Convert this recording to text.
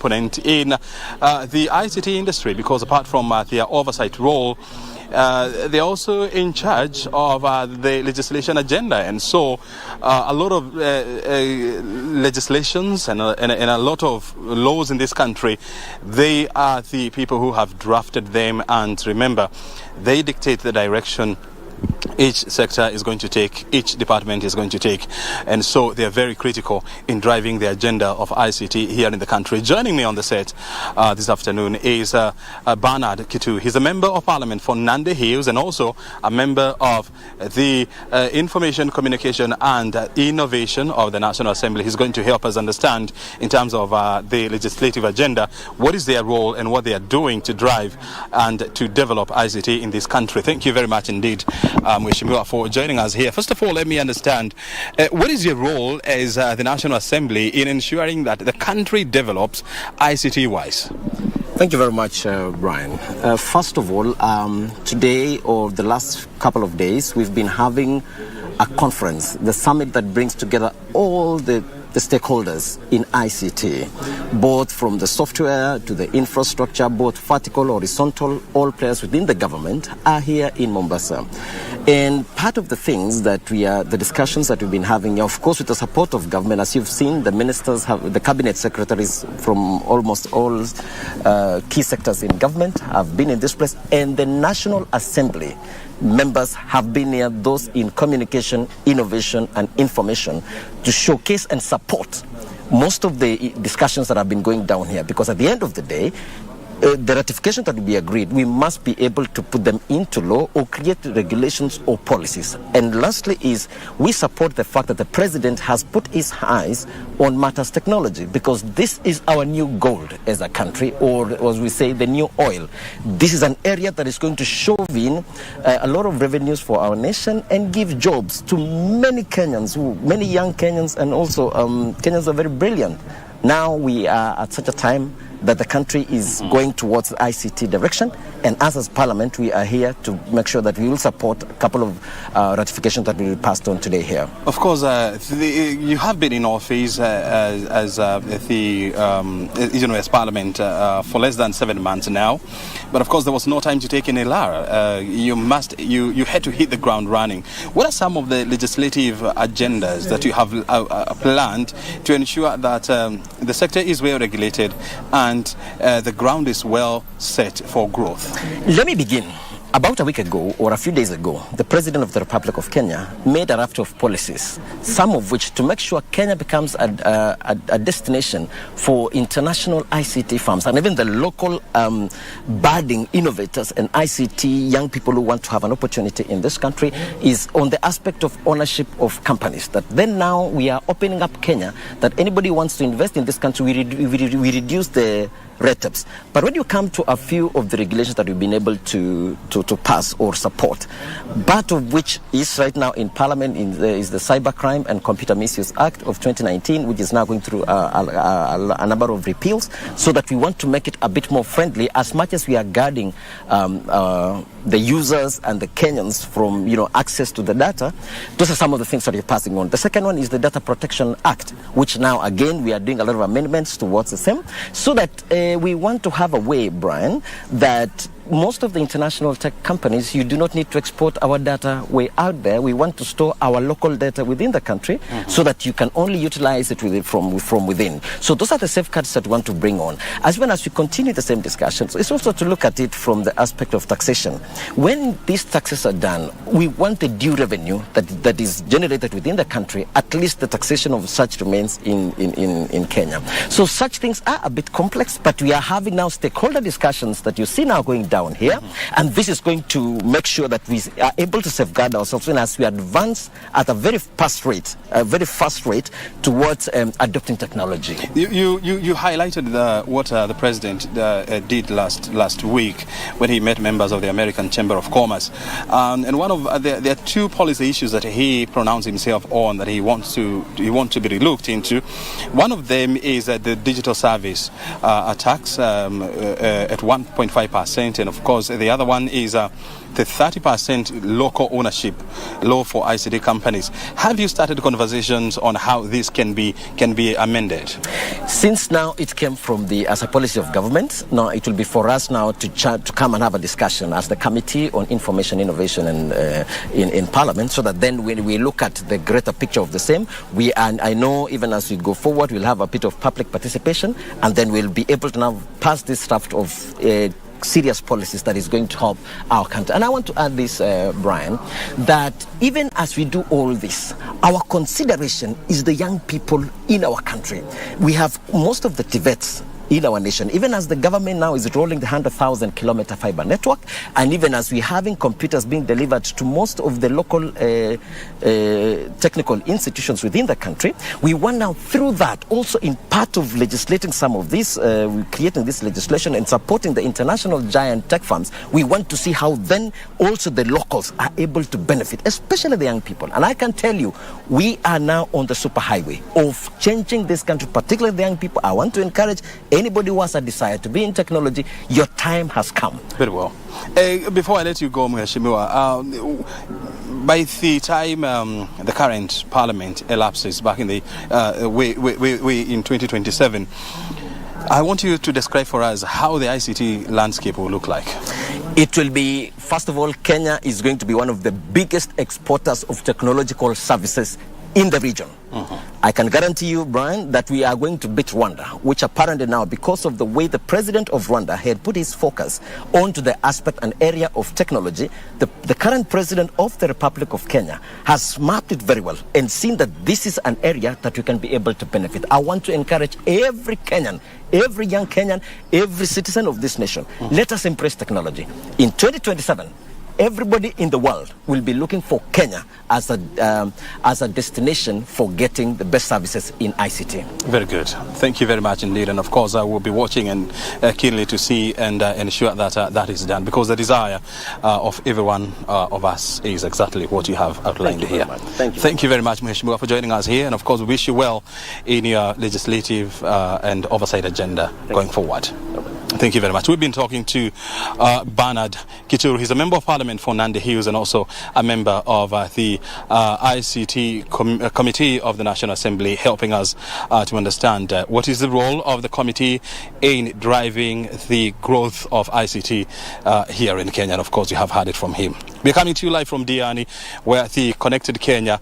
component in the ICT industry, because apart from their oversight role, they're also in charge of the legislation agenda, and so a lot of legislations and a lot of laws in this country, they are the people who have drafted them, and remember, they dictate the direction each sector is going to take, each department is going to take, and so they are very critical in driving the agenda of ICT here in the country. Joining me on the set this afternoon is Bernard Kitur. He's a member of Parliament for Nandi Hills and also a member of the Information, Communication and Innovation of the National Assembly. He's going to help us understand, in terms of the legislative agenda, what is their role and what they are doing to drive and to develop ICT in this country. Thank you very much indeed, Mheshimiwa, for joining us here. First of all, let me understand, what is your role as the National Assembly in ensuring that the country develops ICT-wise? Thank you very much, Brian. First of all, today or the last couple of days, we've been having a conference, the summit that brings together all the stakeholders in ICT, both from the software to the infrastructure, both vertical, horizontal, all players within the government are here in Mombasa. And part of the things that the discussions that we've been having, of course, with the support of government, as you've seen, the ministers the cabinet secretaries from almost all key sectors in government have been in this place, and the National Assembly members have been here, those in communication, innovation and information, to showcase and support most of the discussions that have been going down here, because at the end of the day, the ratification that will be agreed, we must be able to put them into law or create regulations or policies. And lastly is, we support the fact that the president has put his eyes on matters technology, because this is our new gold as a country, or as we say, the new oil. This is an area that is going to shove in a lot of revenues for our nation and give jobs to many Kenyans, many young Kenyans, and also Kenyans are very brilliant. Now we are at such a time that the country is going towards the ICT direction, and us as Parliament, we are here to make sure that we will support a couple of ratifications that will be passed on today here. Of course, you have been in office as Parliament for less than 7 months now, but of course there was no time to take any LAR. You had to hit the ground running. What are some of the legislative agendas that you have planned to ensure that the sector is well regulated and the ground is well set for growth? Let me begin. About a week ago, or a few days ago, the President of the Republic of Kenya made a raft of policies, some of which to make sure Kenya becomes a destination for international ICT firms and even the local budding innovators and ICT young people who want to have an opportunity in this country, is on the aspect of ownership of companies. That then now we are opening up Kenya, that anybody who wants to invest in this country, we reduce the red tapes. But when you come to a few of the regulations that we've been able to pass or support, part of which is right now in Parliament is the Cybercrime and Computer Misuse Act of 2019, which is now going through a number of repeals, so that we want to make it a bit more friendly, as much as we are guarding the users and the Kenyans from access to the data. Those are some of the things that we're passing on. The second one is the Data Protection Act, which now again we are doing a lot of amendments towards the same, so that we want to have a way, Brian, that most of the international tech companies, you do not need to export our data way out there. We want to store our local data within the country, so that you can only utilize it from within. So those are the safeguards that we want to bring on. As well as we continue the same discussions, it's also to look at it from the aspect of taxation. When these taxes are done, we want the due revenue that is generated within the country, at least the taxation of such remains in Kenya. So such things are a bit complex, but we are having now stakeholder discussions that you see now going down here, and this is going to make sure that we are able to safeguard ourselves as we advance at a very fast rate towards adopting technology. You highlighted what the president did last week when he met members of the American Chamber of Commerce, and one of there are two policy issues that he pronounced himself on that he wants to be relooked into. One of them is the digital service tax at 1.5%. and of course the other one is the 30% local ownership law for ICT companies. Have you started conversations on how this can be amended? Since now it came from as a policy of government, now it will be for us now to come and have a discussion as the Committee on Information Innovation and in Parliament, so that then when we look at the greater picture of the same, I know even as we go forward, we'll have a bit of public participation, and then we'll be able to now pass this draft of serious policies that is going to help our country. And I want to add this, Brian, that even as we do all this, our consideration is the young people in our country. We have most of the TVETs in our nation, even as the government now is rolling the 100,000-kilometer fiber network, and even as we're having computers being delivered to most of the local technical institutions within the country, we want now through that also in part of legislating some of this, creating this legislation and supporting the international giant tech firms, we want to see how then also the locals are able to benefit, especially the young people. And I can tell you, we are now on the superhighway of changing this country, particularly the young people. I want to encourage anybody who has a desire to be in technology, your time has come. Very well. Before I let you go, Mheshimiwa, by the time the current parliament elapses back in the in 2027, I want you to describe for us how the ICT landscape will look like. It will be, first of all, Kenya is going to be one of the biggest exporters of technological services in the region. I can guarantee you, Brian, that we are going to beat Rwanda, which apparently now, because of the way the president of Rwanda had put his focus onto the aspect and area of technology, the current president of the Republic of Kenya has mapped it very well and seen that this is an area that we can be able to benefit. I want to encourage every Kenyan, every young Kenyan, every citizen of this nation, let us embrace technology. In 2027, everybody in the world will be looking for Kenya as a destination for getting the best services in ICT. Very good. Thank you very much indeed. And of course, I will be watching and keenly to see and ensure that that is done, because the desire of every one of us is exactly what you have outlined here. Thank you very much, Mheshimiwa, for joining us here. And of course, we wish you well in your legislative and oversight agenda going forward. Thank you very much. We've been talking to Bernard Kitur. He's a member of Parliament for Nandi Hills and also a member of the ICT Committee of the National Assembly, helping us to understand what is the role of the committee in driving the growth of ICT here in Kenya. And of course, you have heard it from him. We're coming to you live from Diani, where the Connected Kenya